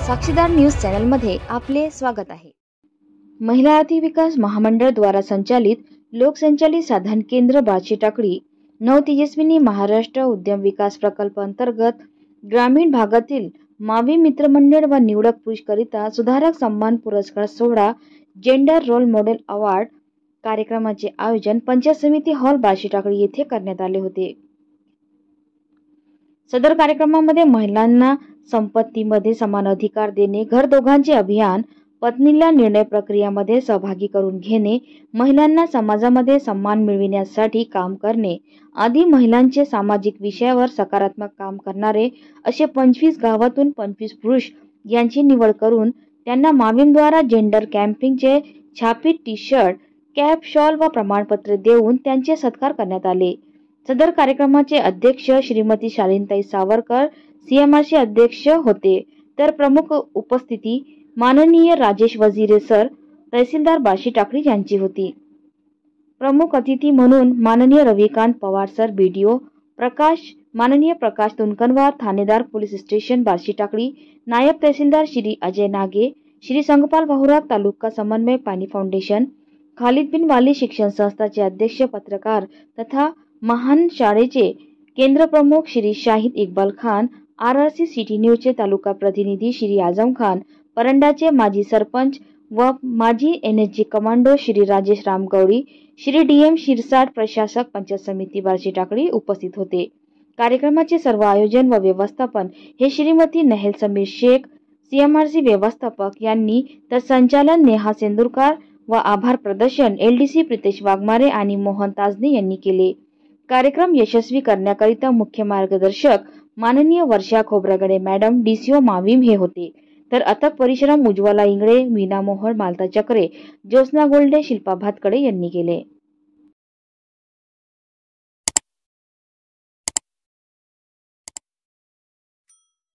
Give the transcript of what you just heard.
साक्षीदार news channel मध्ये आपले स्वागत आहे। महिला आर्थिक विकास महामंडळ द्वारा संचालित लोकसंचालित साधन केंद्र बार्शी टाकळी नवतेजस्विनी महाराष्ट्र उद्यम विकास प्रकल्प अंतर्गत ग्रामीण भागातील मावी मित्र मंडळ व निवडक पुरुष करिता सुधारक सन्मान पुरस्कार सोहळा जेंडर रोल मॉडेल अवॉर्ड कार्यक्रमाचे आयोजन पंचायत समिती हॉल बार्शी टाकळी येथे करण्यात आले होते। सदर कार्यक्रमामध्ये महिलांना संपत्तीमध्ये समान अधिकार देणे, घर दोघांचे अभियान, पत्नीला निर्णय प्रक्रियामध्ये सहभागी करून घेणे, महिलांना समाजामध्ये सन्मान मिळविण्यासाठी काम करणे आदी महिलांचे सामाजिक विषयावर सकारात्मक काम करणारे असे 25 गावातून 25 पुरुष यांची निवड करून त्यांना माविमद्वारा जेंडर कॅम्पिंगचे छापील टी-शर्ट, कॅप, शॉल व प्रमाणपत्र देऊन त्यांचे सत्कार करण्यात आले। सदर कार्यक्रमाचे अध्यक्ष श्रीमती शालिनीताई सावरकर CMRC अध्यक्ष होते, तर प्रमुख उपस्थिती माननीय राजेश वजिरे सर तहसीलदार बार्शी टाकळी यांची होती। प्रमुख अतिथी म्हणून माननीय रविकांत पवार सर BDO माननीय प्रकाश तुनकनवार थानेदार पोलीस स्टेशन बार्शी टाकळी, नायब तहसीलदार श्री अजय नागे, श्री संगपाल भाऊराव तालुका समन्वय पाणी फाउंडेशन, खालिद बिन वाली शिक्षण संस्थाचे अध्यक्ष पत्रकार तथा महान शाळेचे केंद्र प्रमुख श्री शाहिद इक्बाल खान, RRC सिटी न्यूजचे तालुका प्रतिनिधी श्री आजम खान, परंडाचे माजी सरपंच व माजी NSG commando Shri Rajesh Ramgaudi, Shri DM Shirsat प्रशासक पंचायत समिती बार्शी टाकळी उपस्थित होते। कार्यक्रमाचे सर्व आयोजन व व्यवस्थापन हे श्रीमती नहेल समीर शेख CMRC व्यवस्थापक यांनी, तर संचालन नेहा सेंदुरकर व आभार प्रदर्शन LDC प्रितेश वाघमारे आणि मोहन ताजने यांनी केले। कार्यक्रम यशस्वी करण्याकरिता मुख्य मार्गदर्शक माननीय वर्षा खोब्रागडे मॅडम DCO माविम हे होते, तर अथक परिश्रम उज्ज्वला इंगळे, मीना मोहोळ, मालता चक्रे, ज्योत्स्ना गोल्डे, शिल्पा भातकडे यांनी केले।